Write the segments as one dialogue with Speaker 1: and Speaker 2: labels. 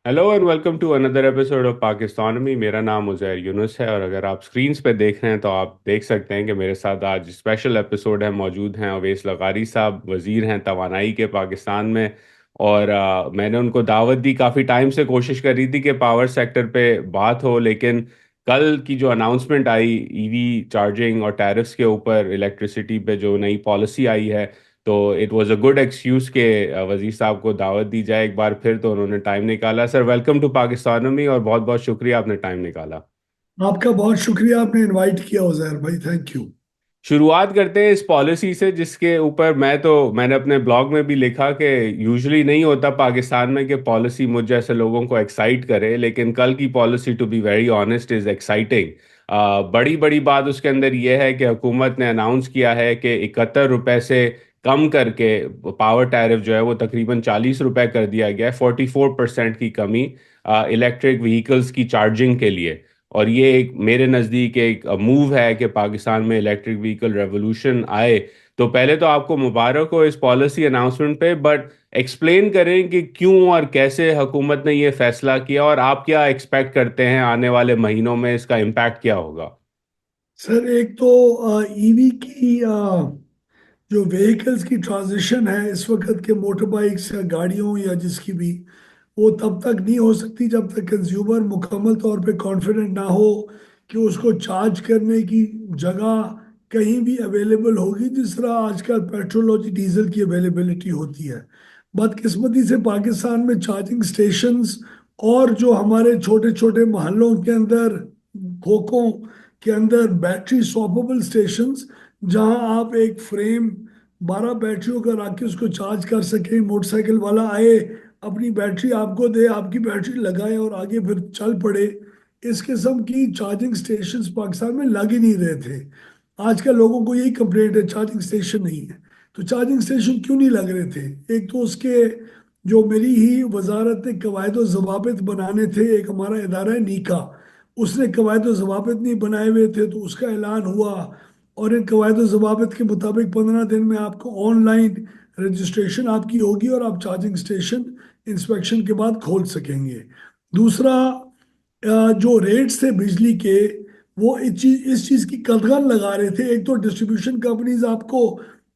Speaker 1: Hello and welcome to another episode of पाकिस्तानमी। मेरा नाम उज़ैर यूनुस है और अगर आप स्क्रीन्स पे देख रहे हैं तो आप देख सकते हैं कि मेरे साथ आज स्पेशल एपिसोड है। मौजूद हैं अवैस लगारी साहब, वज़ीर हैं तवानाई के पाकिस्तान में। और मैंने उनको दावत दी, काफ़ी टाइम से कोशिश कर रही थी कि पावर सेक्टर पे बात हो, लेकिन कल की जो अनाउंसमेंट आई ईवी चार्जिंग और टैरिफ्स के ऊपर, इलेक्ट्रिसिटी पे जो नई पॉलिसी आई है, तो it was a good excuse के वजीर साहब को दावत दी जाए एक बार फिर। तो उन्होंने टाइम निकाला। सर, वेलकम टू पाकिस्तान में और बहुत बहुत शुक्रिया आपने टाइम निकाला।
Speaker 2: आपका बहुत शुक्रिया, आपने इनवाइट किया उजैर भाई। Thank you.
Speaker 1: शुरुआत करते हैं इस पॉलिसी से जिसके ऊपर मैंने अपने ब्लॉग में भी लिखा कि यूजुअली नहीं होता पाकिस्तान में कि पॉलिसी मुझ जैसे लोगों को एक्साइट करे, लेकिन कल की policy to be very honest is exciting. बड़ी बड़ी बात उसके अंदर यह है कि हुकूमत ने अनाउंस किया है कि 71 रुपए से कम करके पावर टैरिफ जो है वो तकरीबन 40 रुपए कर दिया गया है। 44% की कमी इलेक्ट्रिक व्हीकल्स की चार्जिंग के लिए। और ये एक मेरे नज़दीक एक मूव है कि पाकिस्तान में इलेक्ट्रिक व्हीकल रेवोल्यूशन आए। तो पहले तो आपको मुबारक हो इस पॉलिसी अनाउंसमेंट पे, बट एक्सप्लेन करें कि क्यों और कैसे हुकूमत ने ये फैसला किया और आप क्या एक्सपेक्ट करते हैं आने वाले महीनों में इसका इम्पैक्ट क्या होगा।
Speaker 2: सर, एक तो ईवी की जो व्हीकल्स की ट्रांजिशन है इस वक्त के मोटर बाइक्स या गाड़ियों या जिसकी भी, वो तब तक नहीं हो सकती जब तक कंज्यूमर मुकम्मल तौर पे कॉन्फिडेंट ना हो कि उसको चार्ज करने की जगह कहीं भी अवेलेबल होगी, जिस तरह आजकल पेट्रोल और डीजल की अवेलेबिलिटी होती है। बदकिस्मती से पाकिस्तान में चार्जिंग स्टेशंस और जो हमारे छोटे छोटे मोहल्लों के अंदर, खोखों के अंदर बैटरी स्वैपेबल स्टेशंस, जहां आप एक फ्रेम 12 बैटरियों का रख के उसको चार्ज कर सके, मोटरसाइकिल वाला आए, अपनी बैटरी आपको दे, आपकी बैटरी लगाए और आगे फिर चल पड़े। इस किस्म की चार्जिंग स्टेशंस पाकिस्तान में लग ही नहीं रहे थे। आजकल लोगों को यही कंप्लेंट है, चार्जिंग स्टेशन नहीं है। तो चार्जिंग स्टेशन क्यों नहीं लग रहे थे? एक तो उसके जो मेरी ही वजारत ने कवायद जवाबित बनाने थे, एक हमारा इदारा है नीका, उसने कवायद जवाबित नहीं बनाए हुए थे, तो उसका ऐलान हुआ। और इन कवायद जवाबित के मुताबिक 15 दिन में आपको ऑनलाइन रजिस्ट्रेशन आपकी होगी और आप चार्जिंग स्टेशन इंस्पेक्शन के बाद खोल सकेंगे। दूसरा, जो रेट्स थे बिजली के, वो इस चीज़ की कदगन लगा रहे थे। एक तो डिस्ट्रीब्यूशन कंपनीज आपको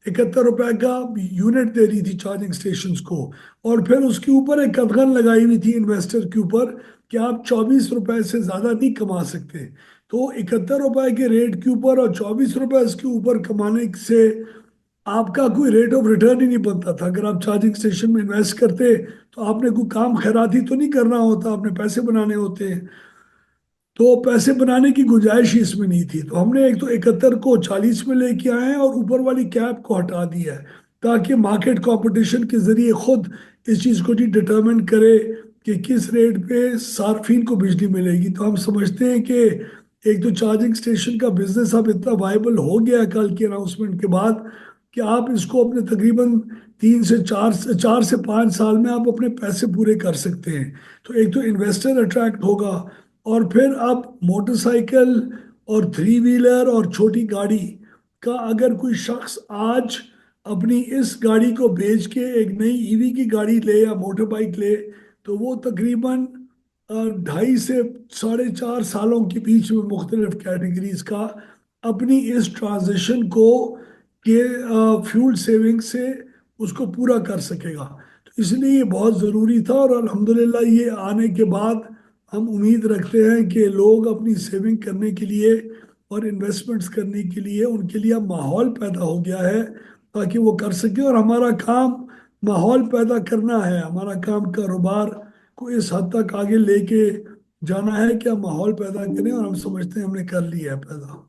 Speaker 2: 71 रुपए का यूनिट दे रही थी चार्जिंग स्टेशन को, और फिर उसके ऊपर एक कदगन लगाई हुई थी इन्वेस्टर के ऊपर कि आप 24 रुपए से ज़्यादा नहीं कमा सकते। तो 71 रुपए के रेट के ऊपर और 24 रुपए इसके ऊपर कमाने से आपका कोई रेट ऑफ रिटर्न ही नहीं बनता था। अगर आप चार्जिंग स्टेशन में इन्वेस्ट करते तो आपने कोई काम खैराती तो नहीं करना होता, आपने पैसे बनाने होते हैं। तो पैसे बनाने की गुंजाइश ही इसमें नहीं थी। तो हमने एक तो 71 को 40 में लेके आए हैं और ऊपर वाली कैप को हटा दिया है, ताकि मार्केट कंपटीशन के जरिए खुद इस चीज़ को डिटरमिन करे कि किस रेट पे सार्फिन को बिजली मिलेगी। तो हम समझते हैं कि एक तो चार्जिंग स्टेशन का बिजनेस अब इतना वायबल हो गया है कल की अनाउंसमेंट के बाद, कि आप इसको अपने तकरीबन 3 से 4 से 5 साल में आप अपने पैसे पूरे कर सकते हैं। तो एक तो इन्वेस्टर अट्रैक्ट होगा, और फिर अब मोटरसाइकिल और थ्री व्हीलर और छोटी गाड़ी का अगर कोई शख्स आज अपनी इस गाड़ी को बेच के एक नई ईवी की गाड़ी ले या मोटर बाइक ले, तो वो तकरीबन 2.5 से 4.5 सालों के बीच में मुख्तलिफ कैटेगरीज का अपनी इस ट्रांजिशन को के फ्यूल सेविंग से उसको पूरा कर सकेगा। तो इसलिए ये बहुत ज़रूरी था, और अल्हम्दुलिल्लाह ये आने के बाद हम उम्मीद रखते हैं कि लोग अपनी सेविंग करने के लिए और इन्वेस्टमेंट्स करने के लिए उनके लिए अब माहौल पैदा हो गया है, ताकि वो कर सके। और हमारा काम माहौल पैदा करना है, हमारा काम कारोबार को इस हद तक आगे लेके जाना है कि हम माहौल पैदा करें, और हम समझते हैं हमने कर लिया है पैदा।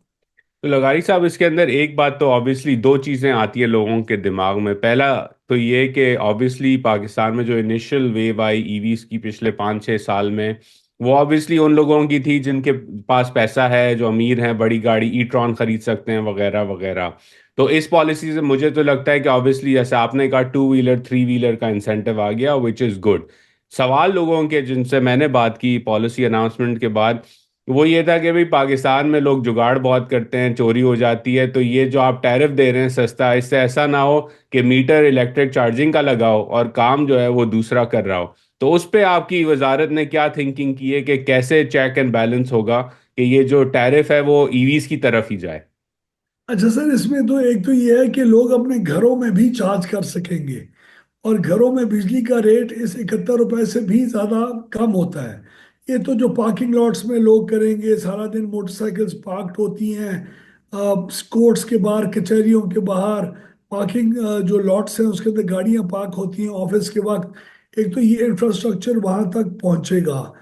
Speaker 1: तो लगारी साहब, इसके अंदर एक बात तो ऑब्वियसली दो चीज़ें आती है लोगों के दिमाग में। पहला तो ये कि ऑब्वियसली पाकिस्तान में जो इनिशियल वेव आई ईवीज की पिछले 5-6 साल में, वो ऑब्वियसली उन लोगों की थी जिनके पास पैसा है, जो अमीर हैं, बड़ी गाड़ी ई ट्रॉन खरीद सकते हैं वगैरह वगैरह। तो इस पॉलिसी से मुझे तो लगता है कि ऑब्वियसली जैसे आपने कहा, टू व्हीलर थ्री व्हीलर का इंसेंटिव आ गया, विच इज़ गुड। सवाल लोगों के जिनसे मैंने बात की पॉलिसी अनाउंसमेंट के बाद, वो ये था कि भाई पाकिस्तान में लोग जुगाड़ बहुत करते हैं, चोरी हो जाती है, तो ये जो आप टैरिफ दे रहे हैं सस्ता, इससे ऐसा ना हो कि मीटर इलेक्ट्रिक चार्जिंग का लगाओ और काम जो है वो दूसरा कर रहा हो। तो उस पे आपकी वजारत ने क्या थिंकिंग की है कि कैसे चेक एंड बैलेंस होगा कि ये जो टैरिफ है वो ईवीज की तरफ ही जाए?
Speaker 2: अच्छा सर, इसमें तो एक तो ये है कि लोग अपने घरों में भी चार्ज कर सकेंगे, और घरों में बिजली का रेट इस 71 रुपए से भी ज़्यादा कम होता है। ये तो जो पार्किंग लॉट्स में लोग करेंगे, सारा दिन मोटरसाइकिल्स पार्क्ड होती हैं कोर्ट्स के बाहर, कचहरियों के बाहर, पार्किंग जो लॉट्स हैं उसके अंदर गाड़ियां पार्क होती हैं ऑफिस के वक्त। एक तो ये इंफ्रास्ट्रक्चर वहां तक पहुंचेगा।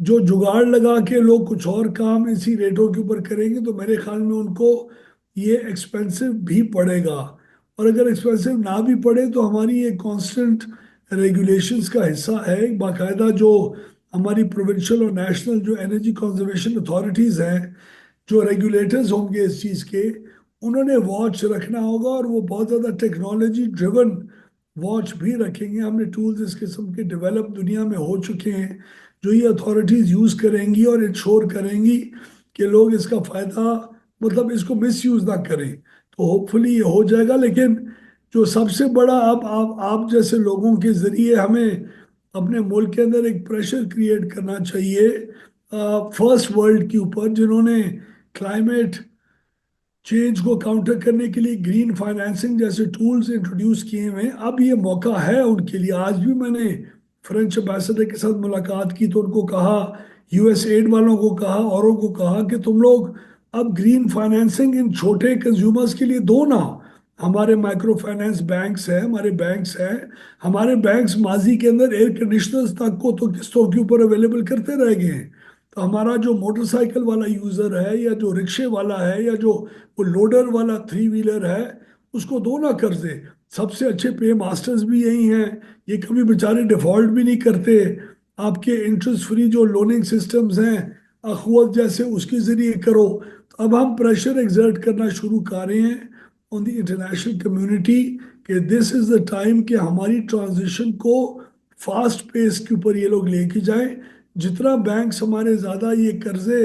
Speaker 2: जो जुगाड़ लगा के लोग कुछ और काम इसी रेटों के ऊपर करेंगे तो मेरे ख्याल में उनको ये एक्सपेंसिव भी पड़ेगा। और अगर एक्सपेंसिव ना भी पड़े तो हमारी ये कांस्टेंट रेगुलेशंस का हिस्सा है, बाकायदा जो हमारी प्रोविंशियल और नेशनल जो एनर्जी कंजर्वेशन अथॉरिटीज़ हैं, जो रेगुलेटर्स होंगे इस चीज़ के, उन्होंने वॉच रखना होगा, और वो बहुत ज़्यादा टेक्नोलॉजी ड्रिवन वॉच भी रखेंगे। हमने टूल्स इस किस्म के डेवलप दुनिया में हो चुके हैं जो ये अथॉरिटीज़ यूज़ करेंगी और इंश्योर करेंगी कि लोग इसका फ़ायदा, मतलब इसको मिस यूज़ ना करें। तो होपफुली ये हो जाएगा। लेकिन जो सबसे बड़ा, अब आप जैसे लोगों के ज़रिए हमें अपने मुल्क के अंदर एक प्रेशर क्रिएट करना चाहिए फर्स्ट वर्ल्ड के ऊपर, जिन्होंने क्लाइमेट चेंज को काउंटर करने के लिए ग्रीन फाइनेंसिंग जैसे टूल्स इंट्रोड्यूस किए हुए हैं। अब ये मौका है उनके लिए। आज भी मैंने फ्रेंच एम्बेसडर के साथ मुलाकात की तो उनको कहा, यूएस एड वालों को कहा, औरों को कहा कि तुम लोग अब ग्रीन फाइनेंसिंग इन छोटे कंज्यूमर्स के लिए दो ना। हमारे माइक्रो फाइनेंस बैंक्स हैं, हमारे बैंक्स हैं, हमारे बैंक्स माजी के अंदर एयर कंडीशनर्स तक को तो किस्तों के ऊपर अवेलेबल करते रह गए हैं। तो हमारा जो मोटरसाइकिल वाला यूजर है, या जो रिक्शे वाला है, या जो वो लोडर वाला थ्री व्हीलर है, उसको दो ना कर्जे। सबसे अच्छे पे मास्टर्स भी यही हैं, ये कभी बेचारे डिफॉल्ट भी नहीं करते। आपके इंटरेस्ट फ्री जो लोनिंग सिस्टम्स हैं अखवत जैसे, उसके जरिए करो। तो अब हम प्रेशर एक्सर्ट करना शुरू कर रहे हैं ऑन द इंटरनेशनल कम्युनिटी कि दिस इज द टाइम कि हमारी ट्रांजिशन को फास्ट पेस के ऊपर ये लोग लेके जाएं। जितना बैंक्स हमारे ज़्यादा ये कर्जे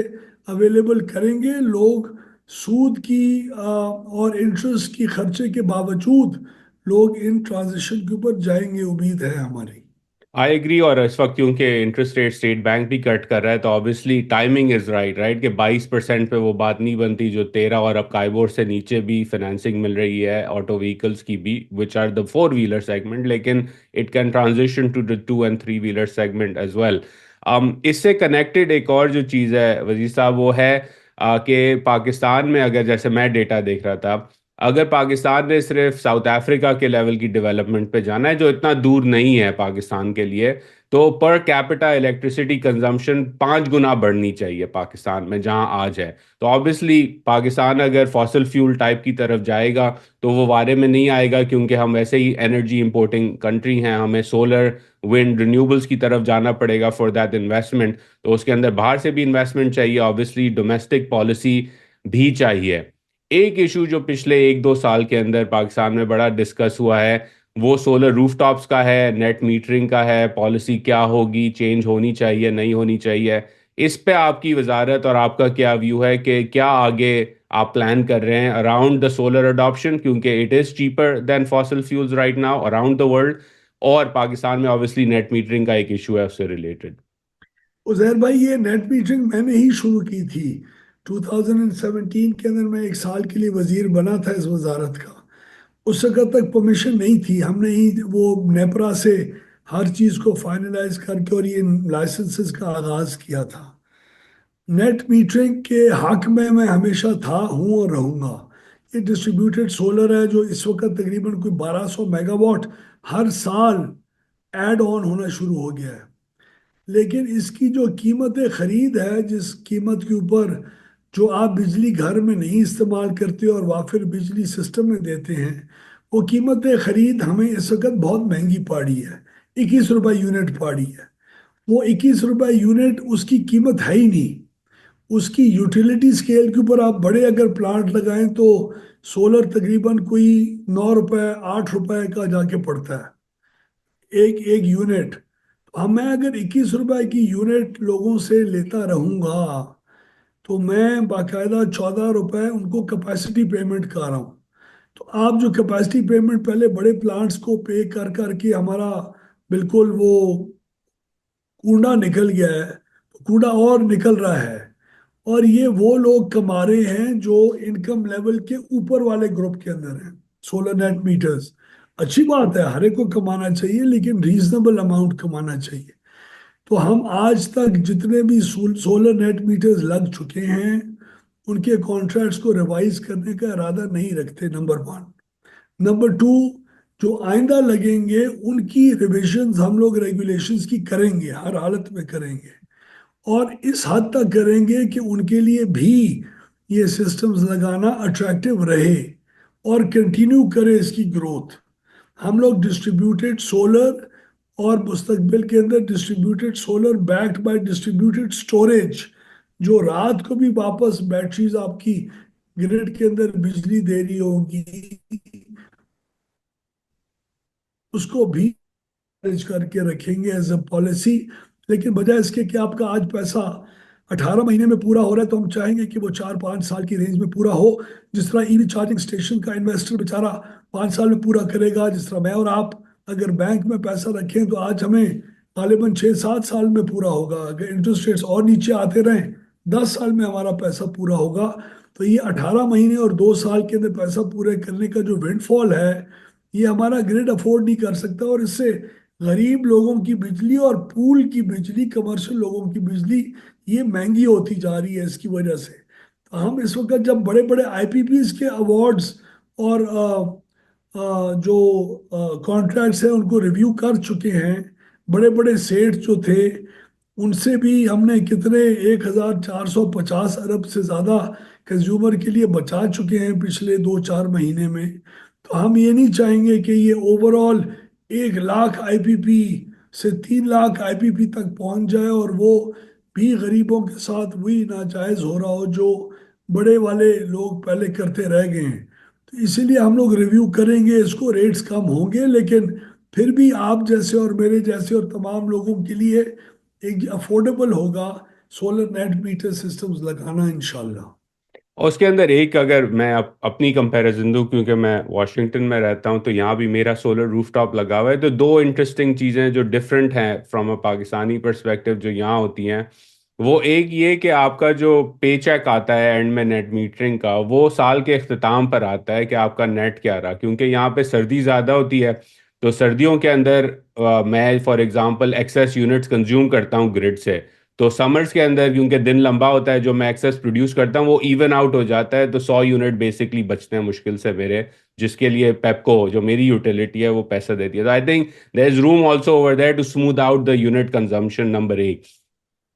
Speaker 2: अवेलेबल करेंगे, लोग सूद की और इंटरेस्ट की खर्चे के बावजूद लोग इन ट्रांजिशन के ऊपर जाएंगे, उम्मीद है हमारी।
Speaker 1: I agree. और इस वक्त क्योंकि इंटरेस्ट रेट स्टेट बैंक भी कट कर रहा है, तो obviously timing is right, right, कि 22% पे वो बात नहीं बनती जो 13, और अब काइबोर से नीचे भी फाइनेंसिंग मिल रही है ऑटो व्हीकल्स की भी, which are the four wheeler segment, लेकिन it can transition to the two and three wheeler segment as well. इससे कनेक्टेड एक और जो चीज़ है वजीर साहब, वो है कि पाकिस्तान में अगर, जैसे मैं डेटा देख रहा था, अगर पाकिस्तान ने सिर्फ साउथ अफ्रीका के लेवल की डेवलपमेंट पे जाना है, जो इतना दूर नहीं है पाकिस्तान के लिए, तो पर कैपिटा इलेक्ट्रिसिटी कंजम्पशन 5 गुना बढ़नी चाहिए पाकिस्तान में जहां आज है। तो ऑब्वियसली पाकिस्तान अगर फॉसिल फ्यूल टाइप की तरफ जाएगा तो वो वारे में नहीं आएगा, क्योंकि हम वैसे ही एनर्जी इंपोर्टिंग कंट्री हैं, हमें सोलर विंड रिन्यूएबल्स की तरफ जाना पड़ेगा फॉर दैट इन्वेस्टमेंट। तो उसके अंदर बाहर से भी इन्वेस्टमेंट चाहिए, ऑब्वियसली डोमेस्टिक पॉलिसी भी चाहिए। एक इशू जो पिछले 1-2 साल के अंदर पाकिस्तान में बड़ा डिस्कस हुआ है, वो सोलर रूफटॉप्स का है, नेट मीटरिंग का है। पॉलिसी क्या होगी, चेंज होनी चाहिए, नहीं होनी चाहिए? इस पे आपकी वजारत और आपका क्या व्यू है कि क्या आगे आप प्लान कर रहे हैं अराउंड द सोलर अडॉप्शन, क्योंकि it is cheaper than fossil fuels right now around the world, और पाकिस्तान में ऑब्वियसली नेट मीटरिंग का एक इशू है उससे रिलेटेड।
Speaker 2: उजैर भाई, ये नेट मीटरिंग मैंने ही शुरू की थी 2017 के अंदर। मैं एक साल के लिए वजीर बना था इस वजारत का। उस वक्त तक परमिशन नहीं थी, हमने ही वो नेपरा से हर चीज़ को फाइनलाइज करके और ये लाइसेंसेस का आगाज किया था। नेट मीटरिंग के हक में मैं हमेशा था, हूँ और रहूँगा। ये डिस्ट्रीब्यूटेड सोलर है जो इस वक्त तकरीबन कोई 1200 मेगावाट हर साल ऐड ऑन होना शुरू हो गया है। लेकिन इसकी जो कीमत खरीद है, जिस कीमत के ऊपर जो आप बिजली घर में नहीं इस्तेमाल करते और वाफिर बिजली सिस्टम में देते हैं, वो कीमत खरीद हमें इस वक्त बहुत महंगी पड़ी है। 21 रुपये यूनिट पड़ी है। वो 21 रुपये यूनिट उसकी कीमत है ही नहीं। उसकी यूटिलिटी स्केल के ऊपर आप बड़े अगर प्लांट लगाएं तो सोलर तकरीबन कोई 9 रुपये 8 रुपये का जाके पड़ता है एक एक यूनिट। अब मैं अगर 21 रुपए की यूनिट लोगों से लेता रहूंगा तो मैं बाकायदा 14 रुपए उनको कैपेसिटी पेमेंट कर रहा हूँ। तो आप जो कैपेसिटी पेमेंट पहले बड़े प्लांट्स को पे कर करके हमारा बिल्कुल वो कूड़ा निकल गया है, तो कूड़ा और निकल रहा है। और ये वो लोग कमा रहे हैं जो इनकम लेवल के ऊपर वाले ग्रुप के अंदर हैं, सोलर नेट मीटर्स। अच्छी बात है, हर एक को कमाना चाहिए, लेकिन रीजनेबल अमाउंट कमाना चाहिए। तो हम आज तक जितने भी सोलर नेट मीटर्स लग चुके हैं, उनके कॉन्ट्रैक्ट्स को रिवाइज करने का इरादा नहीं रखते, नंबर वन। नंबर टू, जो आइंदा लगेंगे उनकी रिविजन्स हम लोग रेगुलेशंस की करेंगे, हर हालत में करेंगे। और इस हद तक करेंगे कि उनके लिए भी ये सिस्टम्स लगाना अट्रैक्टिव रहे और कंटिन्यू करे इसकी ग्रोथ। हम लोग डिस्ट्रीब्यूटेड सोलर और मुस्तकबिल के अंदर distributed solar backed by distributed storage, जो रात को भी वापस बैटरीज आपकी ग्रिड के अंदर बिजली दे रही होगी, उसको भी मैनेज करके रखेंगे एज अ पॉलिसी। लेकिन बजाय इसके कि आपका आज पैसा 18 महीने में पूरा हो रहा है, तो हम चाहेंगे कि वो 4-5 साल की रेंज में पूरा हो। जिस तरह ईवी चार्जिंग स्टेशन का इन्वेस्टर बेचारा 5 साल में पूरा करेगा, जिस तरह मैं और आप अगर बैंक में पैसा रखें तो आज हमें गालिबन 6-7 साल में पूरा होगा। अगर इंटरेस्ट रेट्स और नीचे आते रहें, 10 साल में हमारा पैसा पूरा होगा। तो ये 18 महीने और 2 साल के अंदर पैसा पूरे करने का जो विंडफॉल है, ये हमारा ग्रिड अफोर्ड नहीं कर सकता। और इससे गरीब लोगों की बिजली और पूल की बिजली, कमर्शियल लोगों की बिजली, ये महंगी होती जा रही है इसकी वजह से। तो हम इस वक्त जब बड़े बड़े आईपीपीज के अवार्ड्स और जो कॉन्ट्रैक्ट्स हैं उनको रिव्यू कर चुके हैं, बड़े बड़े सेठ जो थे उनसे भी हमने कितने 1450 अरब से ज़्यादा कंज्यूमर के लिए बचा चुके हैं पिछले 2-4 महीने में। तो हम ये नहीं चाहेंगे कि ये ओवरऑल 1 लाख आईपीपी से 3 लाख आईपीपी तक पहुंच जाए और वो भी गरीबों के साथ वही नाजायज हो रहा हो जो बड़े वाले लोग पहले करते रह गए हैं। तो इसीलिए हम लोग रिव्यू करेंगे इसको, रेट्स कम होंगे, लेकिन फिर भी आप जैसे और मेरे जैसे और तमाम लोगों के लिए एक अफोर्डेबल होगा सोलर नेट मीटर सिस्टम्स लगाना, इंशाल्लाह।
Speaker 1: और उसके अंदर एक, अगर मैं अपनी कंपैरिजन दूं, क्योंकि मैं वॉशिंगटन में रहता हूं तो यहाँ भी मेरा सोलर रूफटॉप लगा हुआ है, तो दो इंटरेस्टिंग चीज़ें जो डिफरेंट हैं फ्रॉम अ पाकिस्तानी पर्सपेक्टिव जो यहाँ होती हैं, वो एक ये कि आपका जो पे चेक आता है एंड में नेट मीटरिंग का, वो साल के अख्ताम पर आता है कि आपका नेट क्या रहा, क्योंकि यहाँ पे सर्दी ज़्यादा होती है। तो सर्दियों के अंदर मैं for example excess units consume करता हूँ ग्रिड से। तो समर्स के अंदर क्योंकि दिन लंबा होता है, जो मैं एक्सेस प्रोड्यूस करता हूँ वो इवन आउट हो जाता है, तो 100 यूनिट बेसिकली बचते हैं मुश्किल से मेरे, जिसके लिए पेपको जो मेरी यूटिलिटी है वो पैसा देती है। तो I think there is room also over there to smooth out the unit consumption, number एक।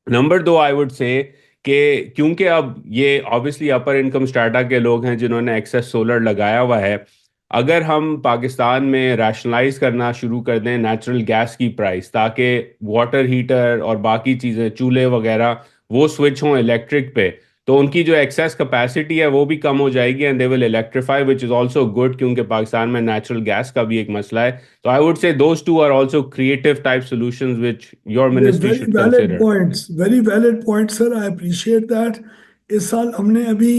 Speaker 1: नंबर दो, आई वुड से कि क्योंकि अब ये ऑब्वियसली अपर इनकम स्ट्राटा के लोग हैं जिन्होंने एक्सेस सोलर लगाया हुआ है, अगर हम पाकिस्तान में रैशनलाइज करना शुरू कर दें नेचुरल गैस की प्राइस, ताकि वाटर हीटर और बाकी चीज़ें, चूल्हे वगैरह, वो स्विच हों इलेक्ट्रिक पे, तो उनकी जो एक्सेस कैपेसिटी है वो भी कम हो जाएगी and they will electrify, which is also good, क्योंकि पाकिस्तान में नेचुरल गैस का भी एक मसला है। तो I would say those two are also creative type solutions which your ministry
Speaker 2: very
Speaker 1: should
Speaker 2: valid
Speaker 1: consider.
Speaker 2: Points, very valid point sir, I appreciate that. इस साल हमने अभी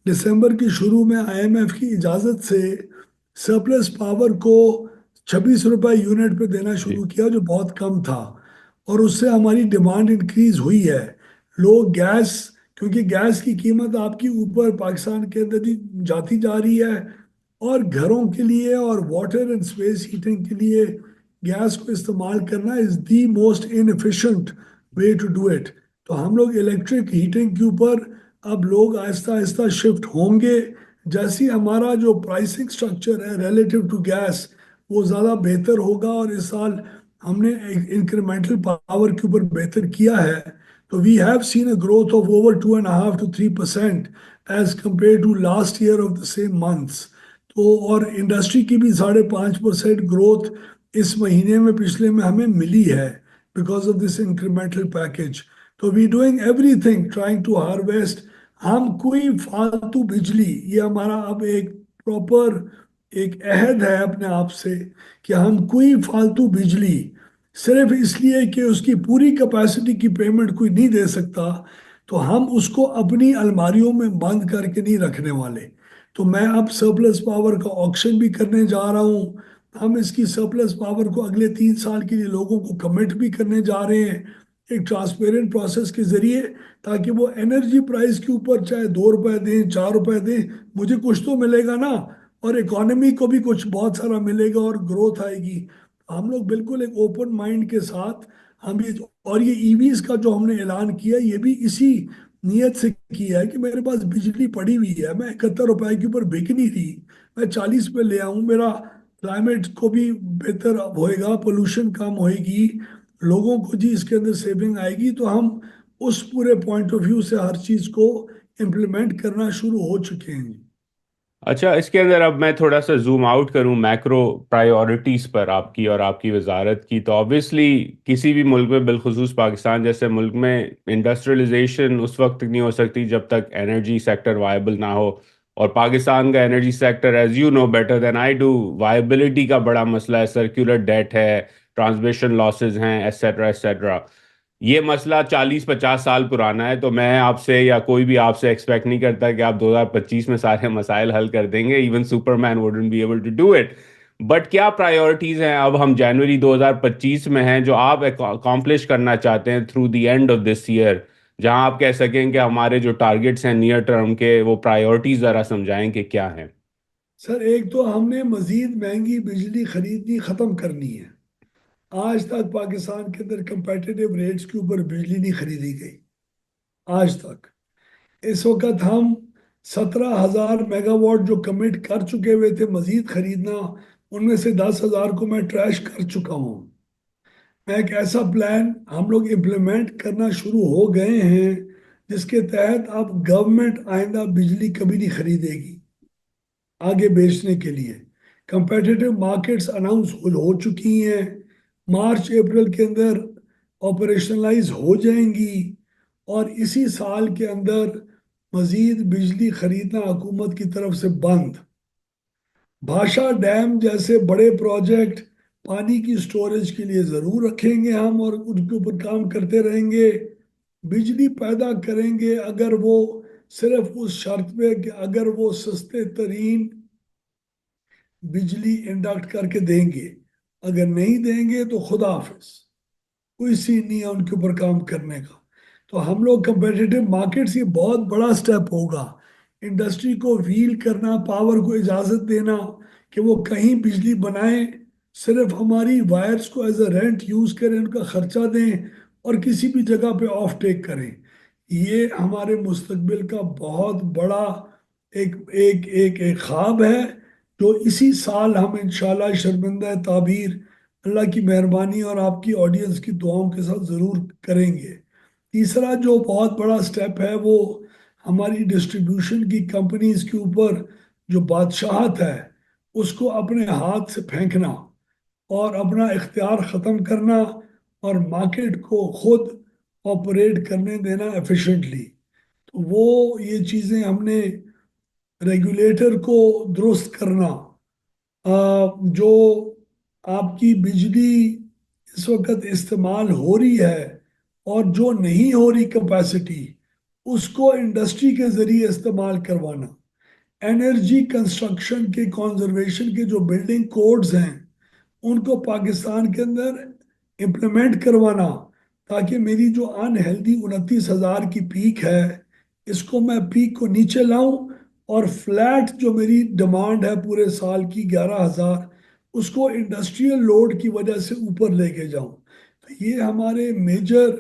Speaker 2: दिसंबर के शुरू में आईएमएफ की इजाज़त से सरप्लस पावर को 26 रुपए यूनिट पे देना
Speaker 1: जी।
Speaker 2: शुरू किया, जो बहुत कम था। और उससे हमारी डिमांड इंक्रीज हुई है। लोग गैस, क्योंकि गैस की कीमत आपकी ऊपर पाकिस्तान के अंदर ही जाती जा रही है, और घरों के लिए और वाटर एंड स्पेस हीटिंग के लिए गैस को इस्तेमाल करना is the most inefficient way to do it. तो हम लोग इलेक्ट्रिक हीटिंग के ऊपर अब लोग आहिस्ता आहिस्ता शिफ्ट होंगे। जैसे ही हमारा जो प्राइसिंग स्ट्रक्चर है रिलेटिव टू गैस वो ज़्यादा बेहतर होगा, और इस साल हमने इंक्रीमेंटल पावर के ऊपर बेहतर किया है, तो we have seen a growth of over 2.5 to 3% as compared to last year of the same months. तो और इंडस्ट्री की भी 5.5% ग्रोथ इस महीने में पिछले में हमें मिली है because of this incremental package. तो we doing everything trying to harvest. हम कोई फालतू बिजली, ये हमारा अब एक प्रॉपर एक अहद है अपने आप से कि हम कोई फालतू बिजली सिर्फ इसलिए कि उसकी पूरी कैपेसिटी की पेमेंट कोई नहीं दे सकता, तो हम उसको अपनी अलमारियों में बंद करके नहीं रखने वाले। तो मैं अब सरप्लस पावर का ऑक्शन भी करने जा रहा हूँ। हम इसकी सरप्लस पावर को अगले 3 साल के लिए लोगों को कमिट भी करने जा रहे हैं, एक ट्रांसपेरेंट प्रोसेस के जरिए, ताकि वो एनर्जी प्राइस के ऊपर चाहे 2 रुपए दें, 4 रुपए दें, मुझे कुछ तो मिलेगा ना। और इकोनॉमी को भी कुछ बहुत सारा मिलेगा और ग्रोथ आएगी। हम लोग बिल्कुल एक ओपन माइंड के साथ हम ये, और ये ईवीज का जो हमने ऐलान किया ये भी इसी नियत से किया है कि मेरे पास बिजली पड़ी हुई है, मैं 71 रुपए के ऊपर बिक नहीं रही, मैं 40 पे ले आऊं, मेरा क्लाइमेट को भी बेहतर होएगा, पोल्यूशन कम होएगी, लोगों को जी इसके अंदर सेविंग आएगी। तो हम उस पूरे पॉइंट ऑफ व्यू से हर चीज को इम्प्लीमेंट करना शुरू हो चुके हैं।
Speaker 1: अच्छा, इसके अंदर अब मैं थोड़ा सा जूम आउट करूं मैक्रो प्रायोरिटीज पर आपकी और आपकी वजारत की, तो ऑब्वियसली किसी भी मुल्क में, बिलखुसूस पाकिस्तान जैसे मुल्क में, इंडस्ट्रियलाइजेशन उस वक्त नहीं हो सकती जब तक एनर्जी सेक्टर वायबल ना हो। और पाकिस्तान का energy sector, as you know better than I do, viability का बड़ा मसला है, सर्कुलर डेट है, ट्रांसमिशन लॉसेज हैं, एट्सेट्रा एट्सेट्रा। ये मसला 40-50 साल पुराना है, तो मैं आपसे या कोई भी आपसे एक्सपेक्ट नहीं करता कि आप 2025 में सारे मसाइल हल कर देंगे। Even Superman wouldn't be able to do it. But क्या प्रायोरिटीज हैं, अब हम जनवरी 2025 में हैं, जो आप अकॉम्प्लिश करना चाहते हैं through the end of this year, जहां आप कह सकें कि हमारे जो टारगेट्स हैं नियर टर्म के, वो प्रायोरिटीज जरा समझाएं कि क्या है।
Speaker 2: सर एक तो हमने मजीद महंगी बिजली खरीदनी खत्म करनी है। आज तक पाकिस्तान के अंदर कंपेटिटिव रेट्स के ऊपर बिजली नहीं खरीदी गई आज तक। इस वक्त हम 17,000 मेगावाट जो कमिट कर चुके हुए थे मजीद खरीदना, उनमें से 10,000 को मैं ट्रैश कर चुका हूँ। मैं एक ऐसा प्लान हम लोग इम्प्लीमेंट करना शुरू हो गए हैं जिसके तहत अब गवर्नमेंट आइंदा बिजली कभी नहीं खरीदेगी आगे बेचने के लिए। कंपेटिटिव मार्केट्स अनाउंस हो चुकी हैं, मार्च अप्रैल के अंदर ऑपरेशनलाइज हो जाएंगी, और इसी साल के अंदर मजीद बिजली खरीदना हुकूमत की तरफ से बंद। भाषा डैम जैसे बड़े प्रोजेक्ट पानी की स्टोरेज के लिए ज़रूर रखेंगे हम और उनके ऊपर काम करते रहेंगे। बिजली पैदा करेंगे अगर वो सिर्फ उस शर्त पे कि अगर वो सस्ते तरीन बिजली इंडक्ट करके देंगे, अगर नहीं देंगे तो खुदा हाफिज, कोई सीन नहीं है उनके ऊपर काम करने का। तो हम लोग कंपेटिटिव मार्केट्स, ये बहुत बड़ा स्टेप होगा। इंडस्ट्री को व्हील करना, पावर को इजाज़त देना कि वो कहीं बिजली बनाएं, सिर्फ हमारी वायर्स को एज अ रेंट यूज़ करें, उनका खर्चा दें और किसी भी जगह पे ऑफ टेक करें। ये हमारे मुस्तकबिल का बहुत बड़ा एक एक एक एक ख्वाब है, जो इसी साल हम इंशाल्लाह शर्मिंदा ताबीर अल्लाह की मेहरबानी और आपकी ऑडियंस की दुआओं के साथ ज़रूर करेंगे। तीसरा जो बहुत बड़ा स्टेप है वो हमारी डिस्ट्रीब्यूशन की कंपनीज के ऊपर जो बादशाहत है उसको अपने हाथ से फेंकना और अपना इख्तियार ख़त्म करना और मार्केट को खुद ऑपरेट करने देना एफिशिएंटली। तो वो ये चीज़ें हमने, रेगुलेटर को दुरुस्त करना, जो आपकी बिजली इस वक्त इस्तेमाल हो रही है और जो नहीं हो रही कैपेसिटी, उसको इंडस्ट्री के जरिए इस्तेमाल करवाना, एनर्जी कंस्ट्रक्शन के कंजर्वेशन के जो बिल्डिंग कोड्स हैं उनको पाकिस्तान के अंदर इम्प्लीमेंट करवाना, ताकि मेरी जो अनहेल्दी 29,000 की पीक है इसको मैं पीक को नीचे लाऊं और फ्लैट जो मेरी डिमांड है पूरे साल की 11,000, उसको इंडस्ट्रियल लोड की वजह से ऊपर लेके जाऊं। तो ये हमारे मेजर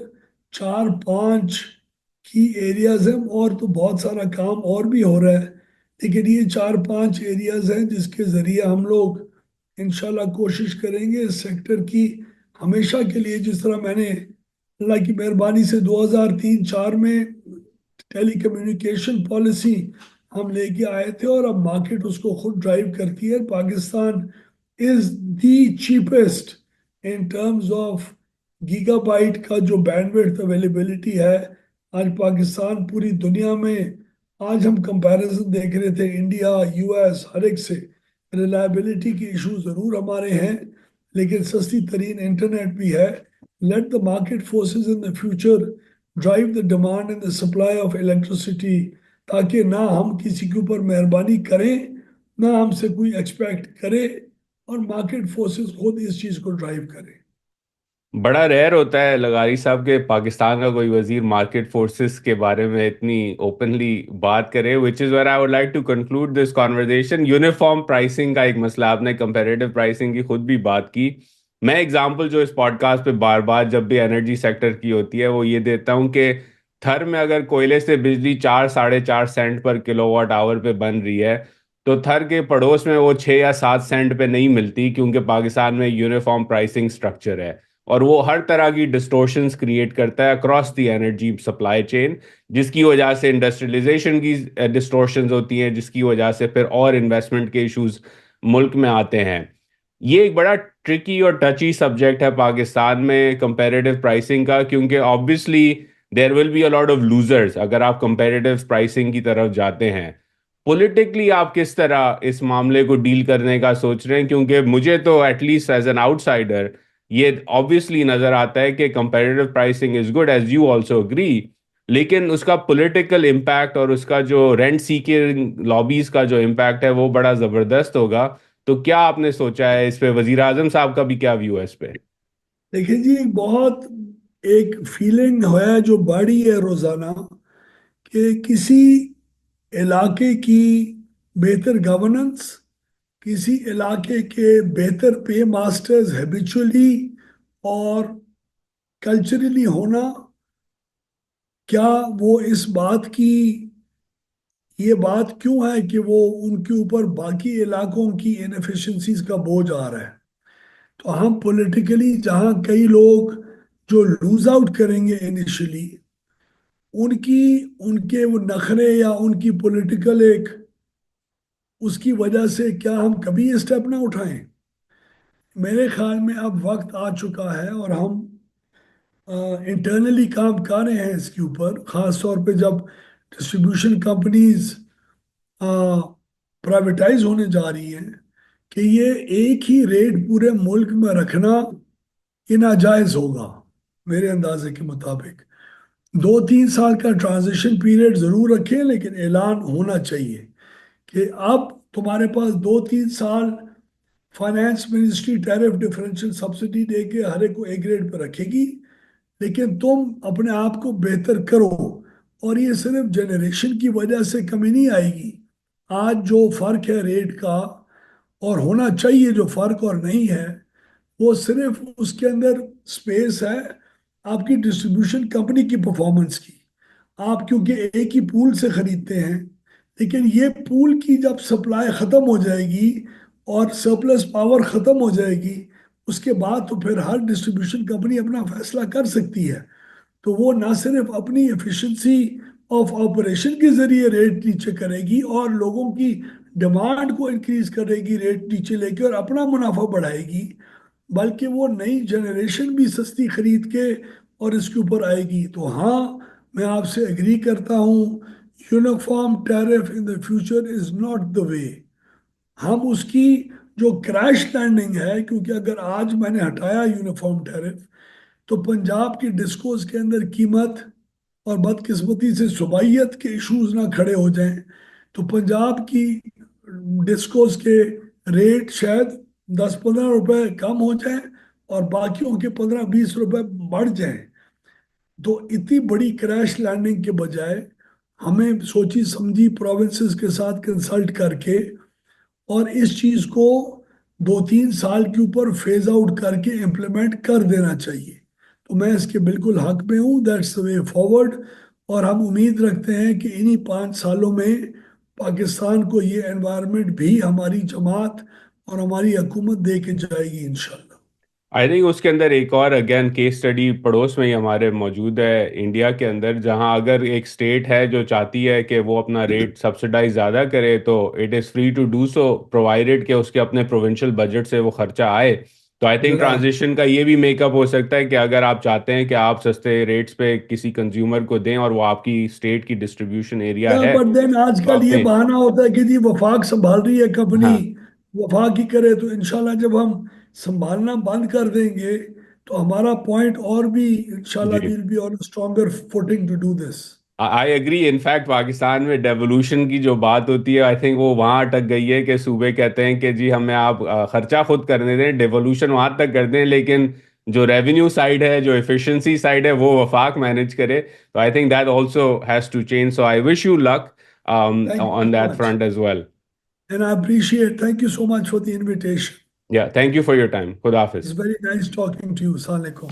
Speaker 2: 4-5 की एरियाज हैं, और तो बहुत सारा काम और भी हो रहा है, लेकिन ये 4-5 एरियाज हैं जिसके ज़रिए हम लोग इंशाल्लाह कोशिश करेंगे इस सेक्टर की हमेशा के लिए, जिस तरह मैंने अल्लाह की मेहरबानी से 2003-4 में टेली कम्युनिकेशन पॉलिसी हम लेके आए थे और अब मार्केट उसको खुद ड्राइव करती है। Pakistan is the cheapest in terms of gigabyte का जो बैंडविड्थ अवेलेबिलिटी है। आज पाकिस्तान पूरी दुनिया में, आज हम कंपैरिजन देख रहे थे इंडिया यूएस हर एक से, रिलायबिलिटी के इशू ज़रूर हमारे हैं, लेकिन सस्ती तरीन इंटरनेट भी है। Let the market forces in the future drive the demand and the supply of electricity, ताकि ना हम किसी के ऊपर मेहरबानी करें, ना हमसे कोई एक्सपेक्ट करे, और मार्केट फोर्सेस खुद इस चीज़ को ड्राइव करें।
Speaker 1: बड़ा रेयर होता है लगारी साहब के पाकिस्तान का कोई वजीर मार्केट फोर्सेस के बारे में इतनी ओपनली बात करे, which is where I would like to conclude this conversation. Uniform pricing का एक मसला, आपने कंपैरेटिव प्राइसिंग की खुद भी बात की। मैं एग्जांपल जो इस पॉडकास्ट पे बार बार जब भी एनर्जी सेक्टर की होती है वो ये देता हूँ कि थर में अगर कोयले से बिजली 4 साढ़े 4 सेंट पर किलोवाट आवर पे बन रही है, तो थर के पड़ोस में वो 6 या 7 सेंट पे नहीं मिलती, क्योंकि पाकिस्तान में यूनिफॉर्म प्राइसिंग स्ट्रक्चर है। और वो हर तरह की डिस्टोर्शंस क्रिएट करता है across the energy supply chain, जिसकी वजह से इंडस्ट्रियलाइजेशन की डिस्टोर्शंस होती हैं, जिसकी वजह से फिर और इन्वेस्टमेंट के इश्यूज मुल्क में आते हैं। ये एक बड़ा ट्रिकी और टची सब्जेक्ट है पाकिस्तान में कंपैरेटिव प्राइसिंग का, क्योंकि obviously there will be a lot of losers अगर आप कंपैरेटिव प्राइसिंग की तरफ जाते हैं। पॉलिटिकली आप किस तरह इस मामले को डील करने का सोच रहे हैं? क्योंकि मुझे तो एटलीस्ट एज एन आउटसाइडर ये ऑब्वियसली नजर आता है कि comparative pricing is good, as you also agree, लेकिन उसका पॉलिटिकल इम्पैक्ट और उसका जो रेंट सीकिंग लॉबीज का जो इम्पैक्ट है वो बड़ा जबरदस्त होगा। तो क्या आपने सोचा है इस पे? वजीर आजम साहब का भी क्या व्यू है इस पे?
Speaker 2: देखिए जी, एक फीलिंग है जो बढ़ी है रोजाना, कि किसी इलाके की बेहतर गवर्नेंस, किसी इलाके के बेहतर पे मास्टर्स हैबिचुअली और कल्चरली होना, क्या वो इस बात की, ये बात क्यों है कि वो उनके ऊपर बाकी इलाकों की इनएफिशिएंसीज का बोझ आ रहा है। तो हम पॉलिटिकली जहां कई लोग जो लूज आउट करेंगे इनिशियली, उनकी उनके वो नखरे या उनकी पॉलिटिकल एक उसकी वजह से क्या हम कभी ये स्टेप ना उठाएं। मेरे ख्याल में अब वक्त आ चुका है, और हम इंटरनली काम कर रहे हैं इसके ऊपर, खास तौर पे जब डिस्ट्रीब्यूशन कंपनीज प्राइवेटाइज होने जा रही हैं, कि ये एक ही रेट पूरे मुल्क में रखना ये नाजायज होगा। मेरे अंदाजे के मुताबिक 2-3 साल का ट्रांजिशन पीरियड जरूर रखें, लेकिन ऐलान होना चाहिए कि अब तुम्हारे पास 2-3 साल finance ministry tariff differential subsidy दे के हर एक को एक ग्रेड पर रखेगी, लेकिन तुम अपने आप को बेहतर करो। और ये सिर्फ जनरेशन की वजह से कमी नहीं आएगी। आज जो फर्क है रेट का, और होना चाहिए जो फर्क और नहीं है, वो सिर्फ उसके अंदर स्पेस है आपकी डिस्ट्रीब्यूशन कंपनी की परफॉर्मेंस की। आप क्योंकि एक ही पूल से खरीदते हैं, लेकिन ये पूल की जब सप्लाई खत्म हो जाएगी और सरप्लस पावर खत्म हो जाएगी, उसके बाद तो फिर हर डिस्ट्रीब्यूशन कंपनी अपना फैसला कर सकती है। तो वो ना सिर्फ अपनी एफिशिएंसी ऑफ ऑपरेशन के जरिए रेट नीचे करेगी और लोगों की डिमांड को इंक्रीज करेगी रेट नीचे लेके, और अपना मुनाफा बढ़ाएगी, बल्कि वो नई जनरेशन भी सस्ती खरीद के और इसके ऊपर आएगी। तो हाँ, मैं आपसे एग्री करता हूँ, uniform tariff in the future is not the way. हम उसकी जो क्रैश लैंडिंग है, क्योंकि अगर आज मैंने हटाया यूनिफॉर्म टैरिफ, तो पंजाब की डिस्कोस के अंदर कीमत और बदकिस्मती से सुबाइयत के इश्यूज ना खड़े हो जाएं, तो पंजाब की डिस्कोस के रेट शायद 10-15 रुपए कम हो जाएं और बाकियों के 15-20 रुपए बढ़ जाएं। तो इतनी बड़ी क्रैश लैंडिंग के बजाय हमें सोची समझी प्रोविंसेस के साथ कंसल्ट करके और इस चीज को 2-3 साल के ऊपर फेज आउट करके इम्प्लीमेंट कर देना चाहिए। तो मैं इसके बिल्कुल हक में हूँ, दैट्स द वे फॉरवर्ड। और हम उम्मीद रखते हैं कि इन्हीं 5 सालों में पाकिस्तान को ये एनवायरनमेंट भी हमारी जमात और हमारी हुकूमत दे के जाएगी इंशाल्लाह।
Speaker 1: आई थिंक उसके अंदर एक और अगेन केस स्टडी पड़ोस में ही हमारे मौजूद है इंडिया के अंदर, जहां अगर एक स्टेट है जो चाहती है कि वो अपना रेट सब्सिडाइज ज़्यादा करे, तो it is free to do so, provided कि उसके अपने प्रोविंशियल बजट से वो खर्चा आए। तो आई थिंक
Speaker 2: जरा
Speaker 1: ट्रांजिशन का ये भी मेकअप हो सकता है कि अगर आप चाहते हैं कि आप सस्ते रेट्स पे किसी कंज्यूमर को दें और वो आपकी स्टेट की डिस्ट्रीब्यूशन एरिया
Speaker 2: या
Speaker 1: है,
Speaker 2: बट देन
Speaker 1: तो
Speaker 2: आजकल ये
Speaker 1: आपने।
Speaker 2: बहाना होता है कि जी वफाक संभाल रही है कंपनी,
Speaker 1: हाँ।
Speaker 2: वफाक ही करे। तो इंशाल्लाह जब हम संभालना बंद कर देंगे, तो हमारा पॉइंट और भी इंशाल्लाह
Speaker 1: जी,
Speaker 2: will be on stronger footing to do this.
Speaker 1: I agree. In fact Pakistan में डेवोल्यूशन की जो बात होती है, आई थिंक वो वहां अटक गई है कि सूबे कहते हैं कि जी हमें आप खर्चा खुद करने दें, डेवोल्यूशन वहां तक कर दें, लेकिन जो रेवेन्यू साइड है, जो एफिशिएंसी साइड है, वो वफाक मैनेज करे। तो I think that also has to change, so I wish you luck
Speaker 2: thank you
Speaker 1: on
Speaker 2: so
Speaker 1: that
Speaker 2: much
Speaker 1: front as well.
Speaker 2: And I appreciate, thank you so much for the invitation.
Speaker 1: Yeah, thank you for your time. खुदा
Speaker 2: इट्स
Speaker 1: हाफिज।
Speaker 2: Very nice talking to you. अस्सलाम वालेकुम।